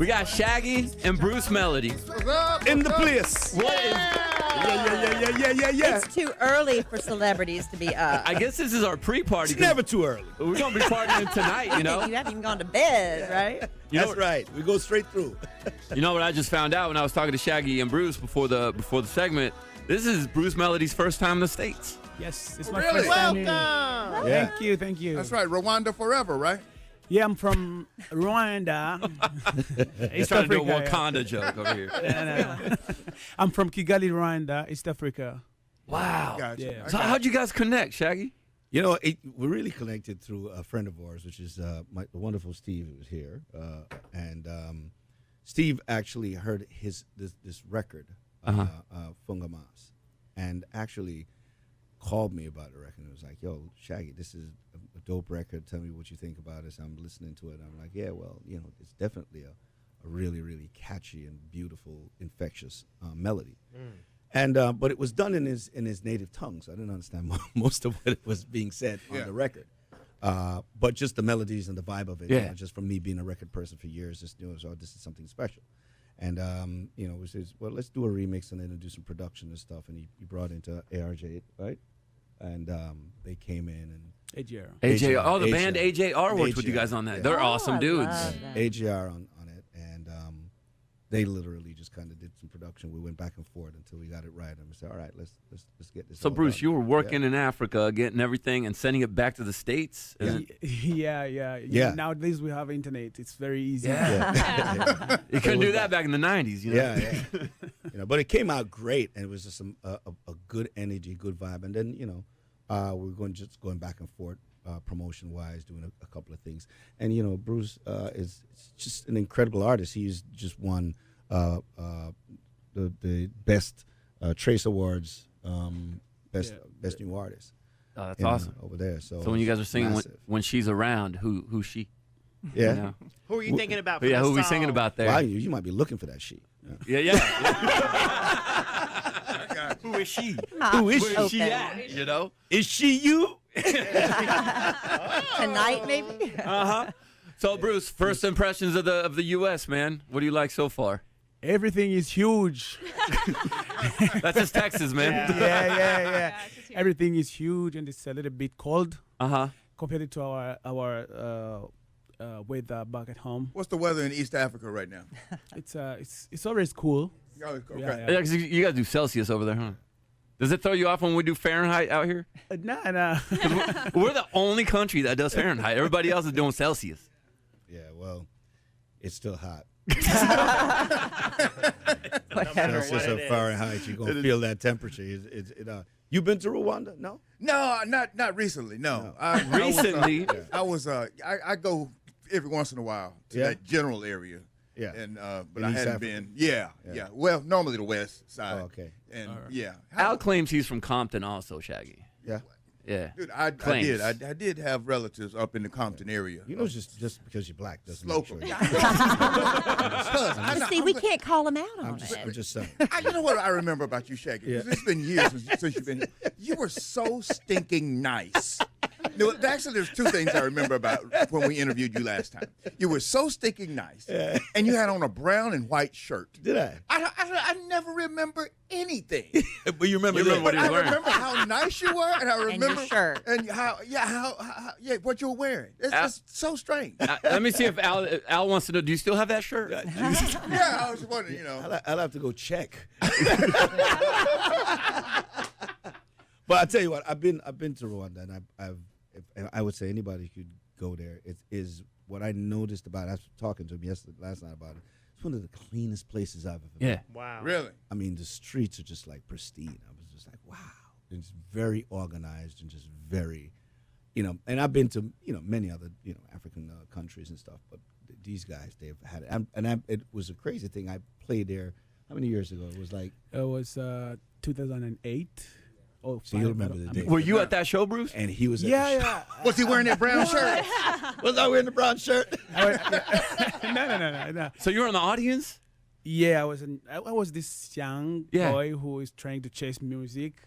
We got Shaggy and Bruce Melody. What's up? In the place. What is? Yeah. It's too early for celebrities to be up. I guess this is our pre-party. It's never too early. We're gonna be partying tonight, you know. You haven't even gone to bed, right? That's right. We go straight through. You know what I just found out when I was talking to Shaggy and Bruce before the segment? This is Bruce Melody's first time in the States. Yes, it's my Really? first time Welcome. here. Yeah. Thank you. That's right. Rwanda forever, right? Yeah, I'm from Rwanda. He's trying to do a Wakanda joke over here. No. I'm from Kigali, Rwanda, East Africa. Wow. Gotcha. Yeah. So how'd you guys connect, Shaggy? You know, we're really connected through a friend of ours, which is the wonderful Steve, who was here. And Steve actually heard this record, Fungamas, and actually called me about the record. It was like, yo, Shaggy, this is a dope record. Tell me what you think about it. So I'm listening to it. I'm like, yeah, well, you know, it's definitely a really, really catchy and beautiful, infectious melody. And but it was done in his native tongue, so I didn't understand most of what was being said on the record. But just the melodies and the vibe of it, you know, just from me being a record person for years, just knew, so this is something special. And you know, we said, well, let's do a remix and then do some production and stuff. And he brought into ARJ, right? And they came in and AJR. Oh, the band AJR worked with you guys on that. Yeah. They're awesome I dudes. love that. AJR on it, and they literally just kind of did some production. We went back and forth until we got it right, and we said, all right, let's get this. So all Bruce, done. you were working in Africa, getting everything and sending it back to the States. Yeah. Nowadays we have internet. It's very easy. Yeah. You couldn't do that back in the '90s, you know. Yeah. You know, but it came out great, and it was just a good energy, good vibe. And then, you know, we were going back and forth, promotion-wise, doing a couple of things. And, you know, Bruce is just an incredible artist. He's just won the best Trace Awards, best new artist. Oh, that's awesome. Over there. So when you guys are singing massive. when she's around, who's she? Yeah. You know? Who are you thinking about for Yeah, this who are we song? singing about there? Well, you might be looking for that sheet. Yeah. Who is she? Who is Where is she? she at? You know? Is she you? Tonight, maybe? So Bruce, first impressions of the U.S., man. What do you like so far? Everything is huge. That's just Texas, man. Yeah. Everything is huge, and it's a little bit cold Uh-huh. compared to our weather back at home. What's the weather in East Africa right now? It's always cool. Oh, okay. Yeah. Yeah, 'cause you guys do Celsius over there, huh? Does it throw you off when we do Fahrenheit out here? Nah. We're the only country that does Fahrenheit. Everybody else is doing Celsius. Yeah, well, it's still hot. Whatever. Celsius or Fahrenheit, you're going to feel that temperature. You been to Rwanda? No? No, not recently. No. Recently? I go every once in a while to that general area. Yeah. And but In I East hadn't Africa? been. Yeah. Well, normally the west side. Oh, okay. And yeah. Al claims he's from Compton also, Shaggy. Yeah. Yeah. Dude, I Claims. did. I did have relatives up in the Compton area. You know, just because you're black doesn't Local. make sure. See, we can't call them out on I'm it. just saying. You know what I remember about you, Shaggy? 'Cause it's been years since you've been here. You were so stinking nice. No, actually, there's two things I remember about when we interviewed you last time. You were so stinking nice, and you had on a brown and white shirt. Did I? I never remember anything. But you remember You remember what But he I was wearing. remember how nice you were, and I remember shirt. and how what you were wearing. It's just so strange. Let me see if Al wants to know. Do you still have that shirt? Yeah, I was wondering, you know. I'll have to go check. But I tell you what, I've been to Rwanda, and I would say anybody could go there. It is what I noticed about. I was talking to him last night about it. It's one of the cleanest places I've ever been. Yeah. Wow. Really? I mean, the streets are just like pristine. I was just like, wow. It's very organized and just very, you know. And I've been to, you know, many other, you know, African countries and stuff, but these guys, they've had it. It was a crazy thing. I played there. How many years ago? It was like. It was 2008. Oh, So you remember the day? Were you at that show, Bruce? And he was. At the show. Yeah. Was he wearing that brown shirt? Was I wearing the brown shirt? No. So you were in the audience? Yeah, I was this young Yeah. boy who is trying to chase music,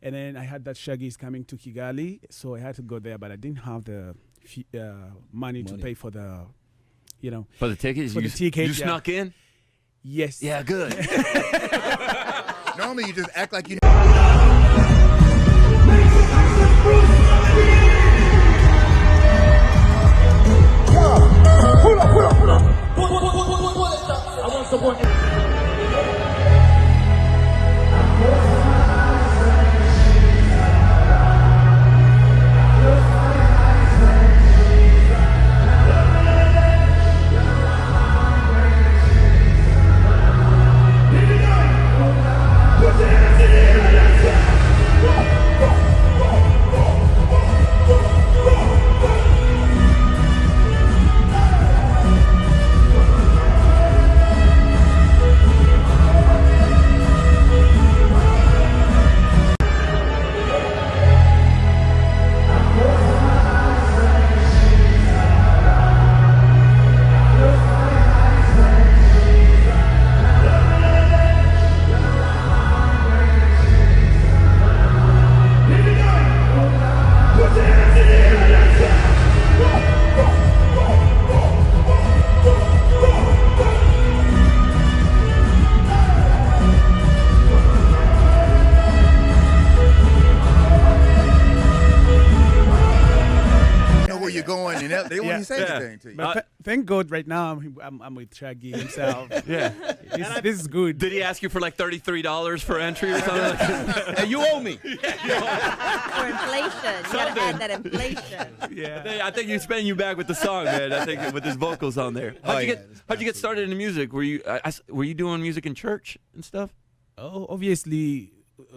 and then I heard that Shaggy is coming to Kigali, so I had to go there, but I didn't have the money to pay for the you know. For the tickets, For you, the tickets, you yeah. snuck in. Yes. Yeah, good. Normally, you just act like you. They won't even say anything to you. But thank God, right now I'm with Shaggy himself. Yeah. This is good. Did he ask you for like $33 for entry or something? Like that? Hey, you owe me. For inflation. You gotta add that inflation. Yeah. I think he's paying you back with the song, man. I think with his vocals on there. How'd you get started in the music? Were you doing music in church and stuff? Oh, obviously,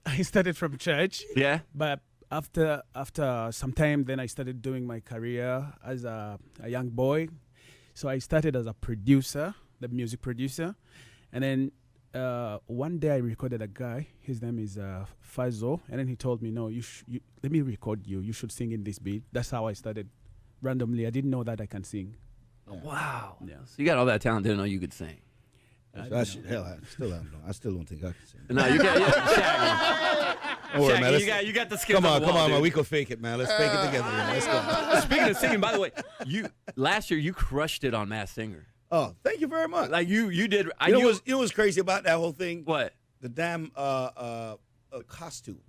I started from church. Yeah. But after some time, then I started doing my career as a young boy. So I started as a producer, the music producer, and then one day I recorded a guy. His name is Fazo, and then he told me, "No, let me record you. You should sing in this beat." That's how I started. Randomly, I didn't know that I can sing. Oh, wow. Yeah. So you got all that talent, didn't know you could sing. I still don't think I can sing. No, you got Shaggy. Don't worry, man. You got the skills. Come on, wall, man. We can fake it, man. Let's fake it together. Man. Let's go. Speaking of singing, by the way, last year you crushed it on Masked Singer. Oh, thank you very much. Like you did. You know what was crazy about that whole thing? What? The damn costume.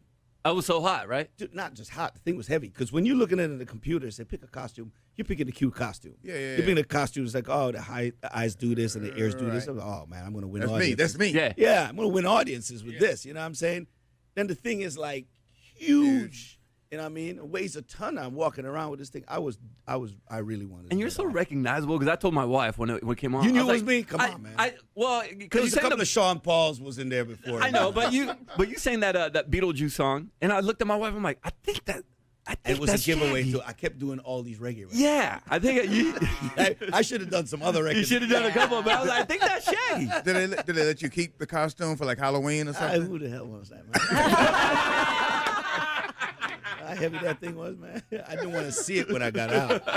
I was so hot, right? Dude, not just hot. The thing was heavy. Because when you're looking at it in the computer, say pick a costume, you're picking a cute costume. Yeah. You're picking a costume. It's like, oh, the eyes do this and the ears do this. I'm like, oh, man, I'm going to win audiences. That's me. Yeah. Yeah, I'm going to win audiences with this. You know what I'm saying? Then the thing is like huge. You know what I mean? It weighs a ton. I'm walking around with this thing. I really wanted. And you're so recognizable because I told my wife when it came on. You knew I it was like, me? Come on, man. Because There's a couple of Sean Pauls was in there before. I know, but you sang that Beetlejuice song, and I looked at my wife. I'm like, I think It was a that's giveaway. Shaggy. So I kept doing all these reggae records. Yeah, I think you. I should have done some other records. You should have done a couple, but I was like, I think that's Shaggy. Did they let you keep the costume for like Halloween or something? Who the hell was that, man? How heavy that thing was, man. I didn't want to see it when I got out. You know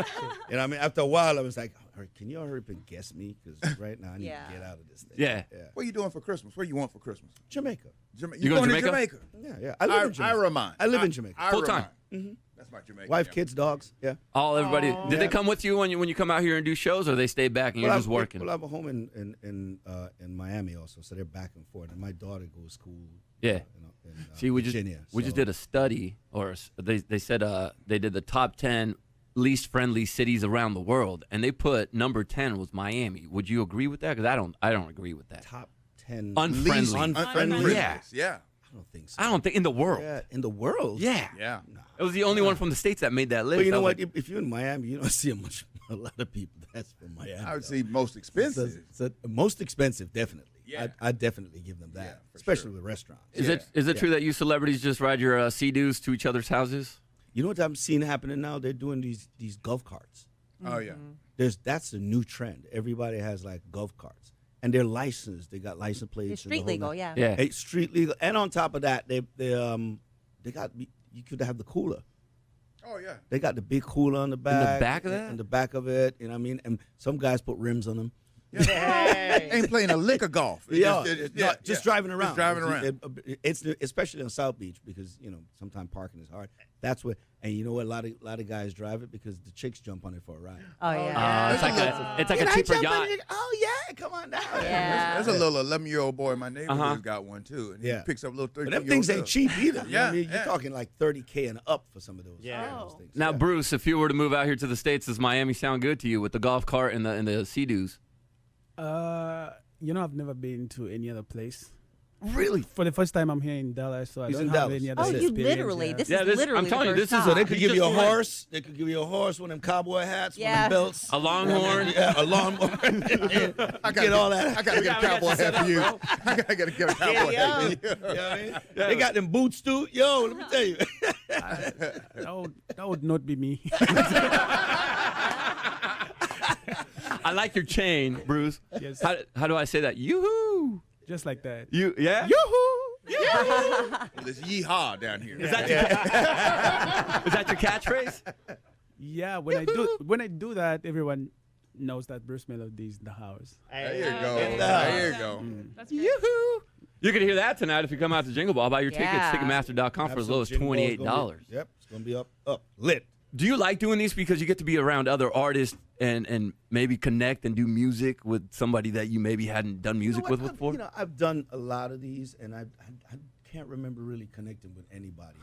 what I mean? After a while, I was like, all right, can you hurry up and guess me? Because right now I need to get out of this thing. Yeah. What are you doing for Christmas? What do you want for Christmas? Jamaica. You going to to Jamaica? Yeah. I live in Jamaica. I live in Jamaica. Full time. That's my Jamaica. Wife, kids, dogs. Yeah. Everybody. Did they come with you when you come out here and do shows, or they stay back and you're just working? Well, I have a home in Miami also, so they're back and forth. And my daughter goes to school. Yeah. In See, we Virginia. just did a study, or they said they did the top 10 least friendly cities around the world, and they put number 10 was Miami. Would you agree with that? Because I don't agree with that. Top 10 unfriendly. Unfriendly. Yeah. I don't think so. I don't think in the world. Yeah, in the world. Yeah. Yeah. It was the only one from the States that made that list. But you know I was what? If you're in Miami, you don't see a lot of people that's from Miami. I would say most expensive. Most expensive, definitely. Yeah. I'd definitely give them that, Yeah, for especially sure. with restaurants. Is it true that you celebrities just ride your Sea-Doos to each other's houses? You know what I'm seeing happening now? They're doing these golf carts. Oh, yeah. That's the new trend. Everybody has like golf carts, and they're licensed. They got license plates. It's street legal, yeah. Yeah. Hey, street legal, and on top of that, they got you could have the cooler. Oh, yeah. They got the big cooler on the back. back of that? In the back of it, you know what I mean? And some guys put rims on them. Hey. Ain't playing a lick of golf. Just driving around. Just driving around. It's especially on South Beach because sometimes parking is hard. That's what, and you know what? A lot of guys drive it because the chicks jump on it for a ride. Oh yeah. It's like a cheaper yacht. Oh yeah, come on down. Yeah. There's a little 11-year-old boy in my neighborhood who's got one too, and he picks up a little 13-year-old. But them things ain't cheap either. You know what I mean? Yeah. You're talking like $30K and up for some of those. Yeah. those things. Now, Bruce, if you were to move out here to the States, does Miami sound good to you with the golf cart and the Sea-Doos? I've never been to any other place. Really? For the first time, I'm here in Dallas, so I He's don't in have Dallas. any other Oh, you experience. literally. Yeah. This Yeah, is this- literally I'm telling you, the this first is- So they time. could He's give you a just like- horse. They could give you a horse, one of them cowboy hats, one Yeah. of them belts. A longhorn? Yeah, a lawnmower. I Get all that. I gotta get a cowboy hat for you. I gotta get a cowboy hat for you. You know what I mean? They got them boots too. Yo, let me tell you. That would not be me. Oh, I like your chain, Bruce. Yes. How do I say that? Yoo-hoo! Just like that. You, yeah? Well, it's yeehaw down here. Is that your catchphrase? Yeah, when I do that, everyone knows that Bruce Melody is in the house. There you go. Hey. There you go. Yoo-hoo! You can hear that tonight if you come out to Jingle Ball. Buy your tickets, Yeah. Ticketmaster.com for as low as $28. Yep, it's gonna be up lit. Do you like doing these because you get to be around other artists and maybe connect and do music with somebody that you maybe hadn't done music with before? I've done a lot of these, and I can't remember really connecting with anybody.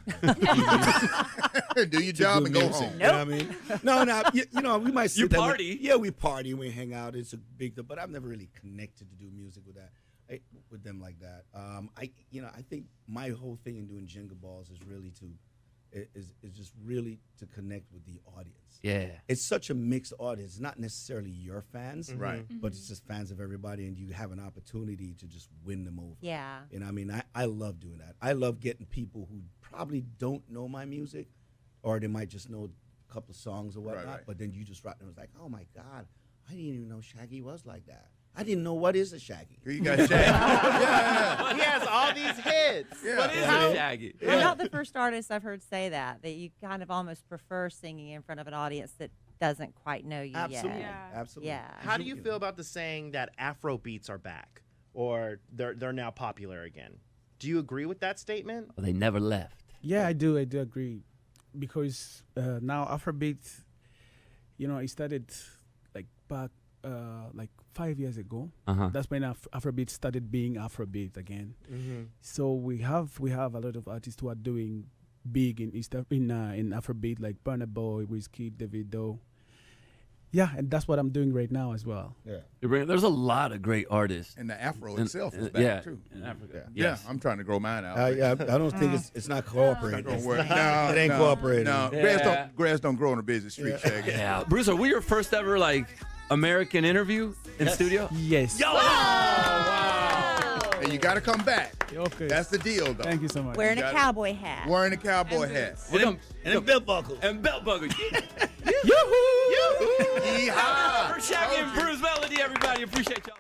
Do your job and go music, home. You know what I mean? No, we might sit You there party. Yeah, we party, we hang out. It's a big deal, but I've never really connected to do music with with them like that. I think my whole thing in doing Jingle Balls is really is just really to connect with the audience. Yeah. It's such a mixed audience. It's not necessarily your fans, Right. but it's just fans of everybody, and you have an opportunity to just win them over. Yeah. You know what I mean? I love doing that. I love getting people who probably don't know my music, or they might just know a couple of songs or whatnot, right. but then you just rock them. It's like, oh my God, I didn't even know Shaggy was like that. I didn't know what is a Shaggy. You got Shaggy. Yeah. He has all these hits. Yeah. What is Yeah. it, Shaggy? You're not the first artist I've heard say that you kind of almost prefer singing in front of an audience that doesn't quite know you Absolutely. yet. Absolutely. Yeah. How do you feel about the saying that Afro beats are back, or they're now popular again? Do you agree with that statement? Well, they never left. Yeah, I do agree, because now Afrobeat, it started back 5 years ago. Uh-huh. That's when Afrobeat started being Afrobeat again. So we have a lot of artists who are doing big in Afrobeat, like Burna Boy, Wizkid, Davido. Yeah, and that's what I'm doing right now as well. Yeah. There's a lot of great artists. And the Afro in- itself is in- back yeah, too. in Africa. Yeah. Yes. Yeah, I'm trying to grow mine out. I don't think it's not cooperating. Not gonna work. No, It ain't cooperating. No, Yeah. grass don't grow on a busy street, Shaggy. Yeah. Bruce, are we your first ever American interview in studio? Yes. And you got to come back. Okay. That's the deal, though. Thank you so much. Wearing a got it. cowboy hat. Wearing a cowboy hat. And then belt buckle. And belt buckle. Yeehaw! For Shaggy and Bruce Melody, everybody. Appreciate y'all.